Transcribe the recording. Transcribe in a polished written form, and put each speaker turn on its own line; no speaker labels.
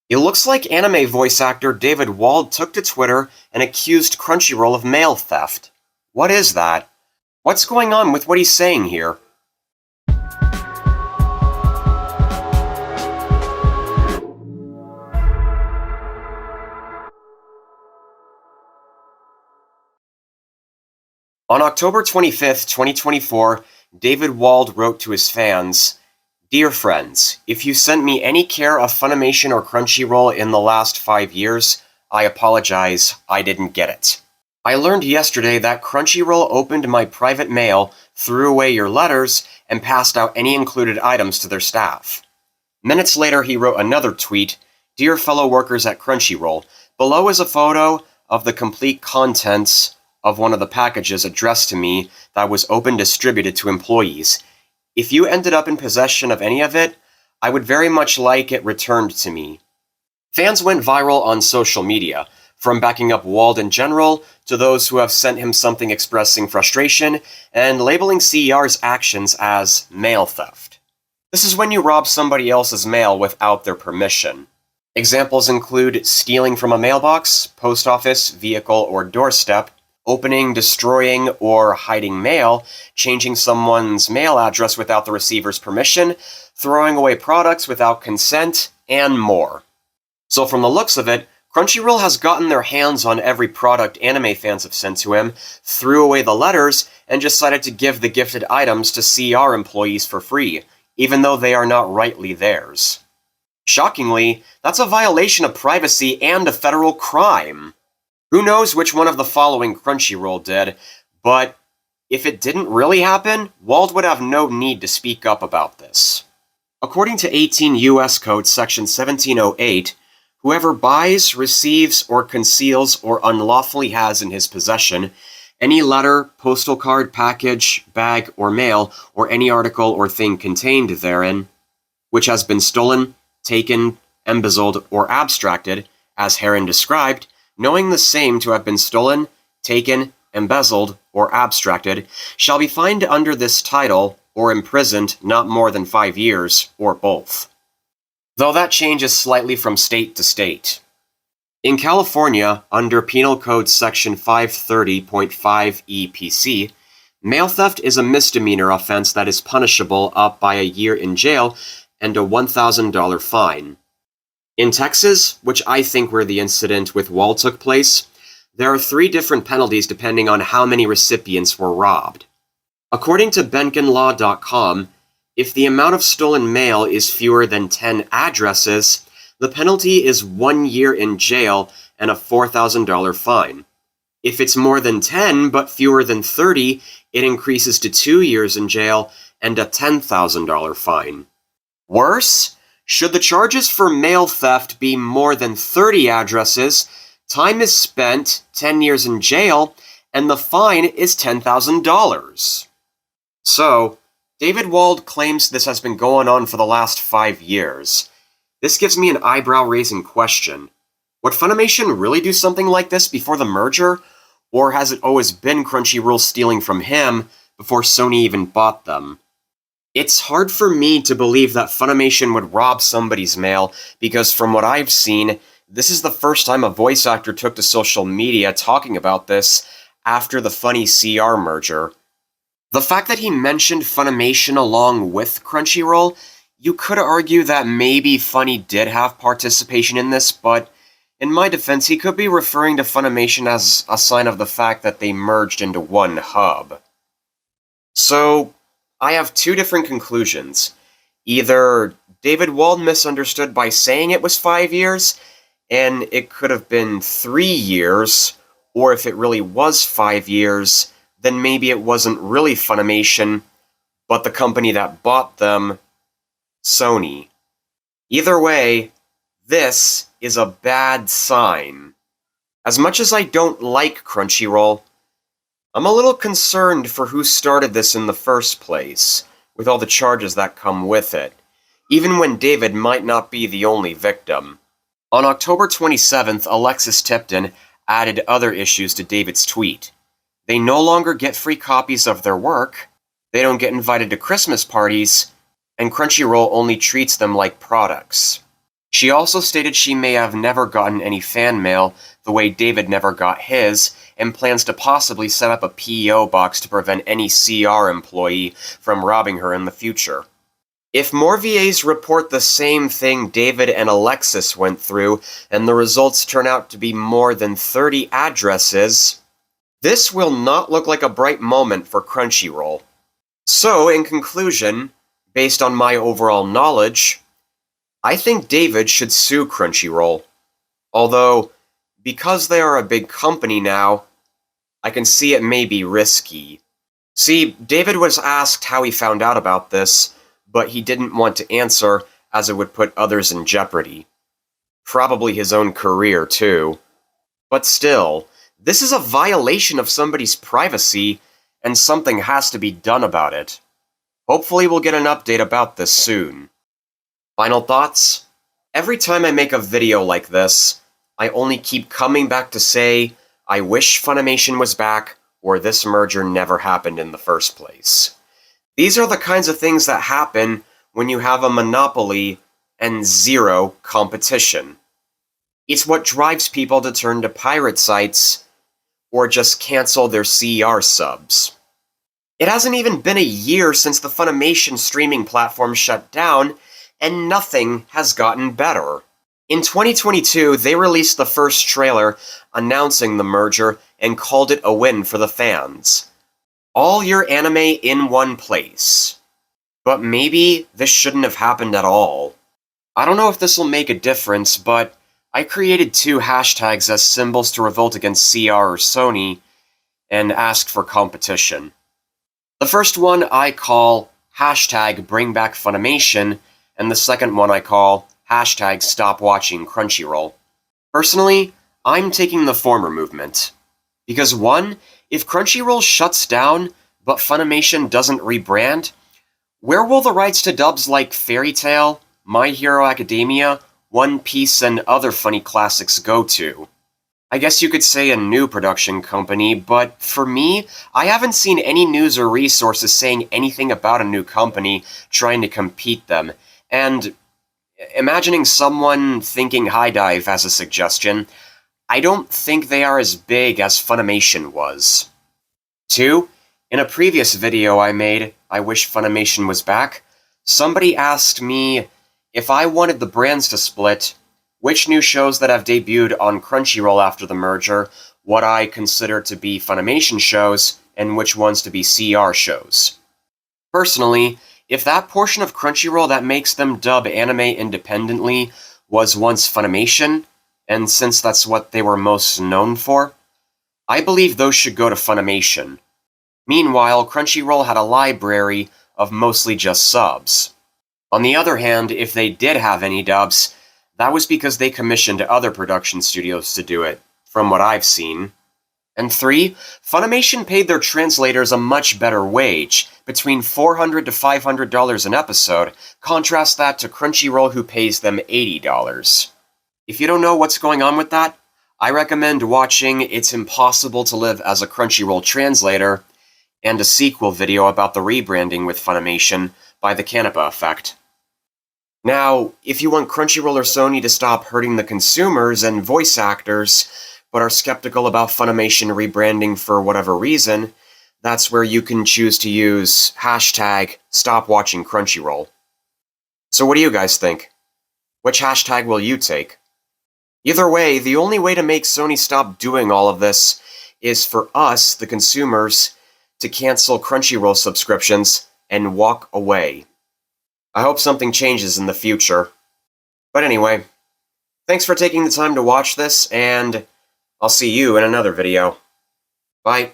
It looks like anime voice actor David Wald took to Twitter and accused Crunchyroll of mail theft. What is that? What's going on with what he's saying here? On October 25th, 2024, David Wald wrote to his fans, "Dear friends, if you sent me any care of Funimation or Crunchyroll in the last 5 years, I apologize, I didn't get it. I learned yesterday that Crunchyroll opened my private mail, threw away your letters, and passed out any included items to their staff." Minutes later, he wrote another tweet, "Dear fellow workers at Crunchyroll, below is a photo of the complete contents of one of the packages addressed to me that was open distributed to employees. If you ended up in possession of any of it, I would very much like it returned to me." Fans went viral on social media, from backing up Wald in general to those who have sent him something expressing frustration and labeling CER's actions as mail theft. This is when you rob somebody else's mail without their permission. Examples include stealing from a mailbox, post office, vehicle, or doorstep, opening, destroying, or hiding mail, changing someone's mail address without the receiver's permission, throwing away products without consent, and more. So from the looks of it, Crunchyroll has gotten their hands on every product anime fans have sent to him, threw away the letters, and decided to give the gifted items to CR employees for free, even though they are not rightly theirs. Shockingly, that's a violation of privacy and a federal crime. Who knows which one of the following Crunchyroll did, but if it didn't really happen, Wald would have no need to speak up about this. According to 18 U.S. Code Section 1708, whoever buys, receives, or conceals or unlawfully has in his possession any letter, postal card, package, bag, or mail, or any article or thing contained therein, which has been stolen, taken, embezzled, or abstracted, as herein described, knowing the same to have been stolen, taken, embezzled, or abstracted, shall be fined under this title, or imprisoned not more than 5 years, or both. Though that changes slightly from state to state. In California, under Penal Code Section 530.5 EPC, mail theft is a misdemeanor offense that is punishable up by a year in jail and a $1,000 fine. In Texas, which I think where the incident with Wald took place, there are 3 different penalties depending on how many recipients were robbed. According to BenkenLaw.com, if the amount of stolen mail is fewer than 10 addresses, the penalty is 1 year in jail and a $4,000 fine. If it's more than 10 but fewer than 30, it increases to 2 years in jail and a $10,000 fine. Worse? Should the charges for mail theft be more than 30 addresses, time is spent 10 years in jail, and the fine is $10,000. So, David Wald claims this has been going on for the last 5 years. This gives me an eyebrow-raising question. Would Funimation really do something like this before the merger, or has it always been Crunchyroll stealing from him before Sony even bought them? It's hard for me to believe that Funimation would rob somebody's mail, because from what I've seen, this is the first time a voice actor took to social media talking about this after the Funny CR merger. The fact that he mentioned Funimation along with Crunchyroll, you could argue that maybe Funny did have participation in this, but in my defense, he could be referring to Funimation as a sign of the fact that they merged into one hub. So, I have 2 different conclusions. Either David Wald misunderstood by saying it was 5 years, and it could have been 3 years, or if it really was 5 years, then maybe it wasn't really Funimation, but the company that bought them, Sony. Either way, this is a bad sign. As much as I don't like Crunchyroll, I'm a little concerned for who started this in the first place, with all the charges that come with it, even when David might not be the only victim. On October 27th, Alexis Tipton added other issues to David's tweet. They no longer get free copies of their work, they don't get invited to Christmas parties, and Crunchyroll only treats them like products. She also stated she may have never gotten any fan mail the way David never got his, and plans to possibly set up a PO box to prevent any CR employee from robbing her in the future. If more VAs report the same thing David and Alexis went through, and the results turn out to be more than 30 addresses, this will not look like a bright moment for Crunchyroll. So, in conclusion, based on my overall knowledge, I think David should sue Crunchyroll. Although, because they are a big company now, I can see it may be risky. See, David was asked how he found out about this, but he didn't want to answer as it would put others in jeopardy. Probably his own career, too. But still, this is a violation of somebody's privacy, and something has to be done about it. Hopefully we'll get an update about this soon. Final thoughts? Every time I make a video like this, I only keep coming back to say, I wish Funimation was back, or this merger never happened in the first place. These are the kinds of things that happen when you have a monopoly and zero competition. It's what drives people to turn to pirate sites or just cancel their CER subs. It hasn't even been a year since the Funimation streaming platform shut down, and nothing has gotten better. In 2022, they released the first trailer announcing the merger and called it a win for the fans. All your anime in one place. But maybe this shouldn't have happened at all. I don't know if this will make a difference, but I created 2 hashtags as symbols to revolt against CR or Sony, and asked for competition. The first one I call hashtag Bring Back Funimation, and the second one I call hashtag Stop Watching Crunchyroll. Personally, I'm taking the former movement. Because 1, if Crunchyroll shuts down, but Funimation doesn't rebrand, where will the rights to dubs like Fairy Tail, My Hero Academia, One Piece, and other funny classics go to? I guess you could say a new production company, but for me, I haven't seen any news or resources saying anything about a new company trying to compete them, and imagining someone thinking High Dive as a suggestion, I don't think they are as big as Funimation was. 2, in a previous video I made, I Wish Funimation Was Back, somebody asked me if I wanted the brands to split, which new shows that have debuted on Crunchyroll after the merger would I consider to be Funimation shows, and which ones to be CR shows. Personally, if that portion of Crunchyroll that makes them dub anime independently was once Funimation, and since that's what they were most known for, I believe those should go to Funimation. Meanwhile, Crunchyroll had a library of mostly just subs. On the other hand, if they did have any dubs, that was because they commissioned other production studios to do it, from what I've seen. And 3, Funimation paid their translators a much better wage, between $400 to $500 an episode. Contrast that to Crunchyroll, who pays them $80. If you don't know what's going on with that, I recommend watching It's Impossible to Live as a Crunchyroll Translator, and a sequel video about the rebranding with Funimation by the Kanapa Effect. Now, if you want Crunchyroll or Sony to stop hurting the consumers and voice actors, but are skeptical about Funimation rebranding for whatever reason, that's where you can choose to use hashtag Stop Watching Crunchyroll. So what do you guys think? Which hashtag will you take? Either way, the only way to make Sony stop doing all of this is for us, the consumers, to cancel Crunchyroll subscriptions and walk away. I hope something changes in the future. But anyway, thanks for taking the time to watch this, and I'll see you in another video. Bye.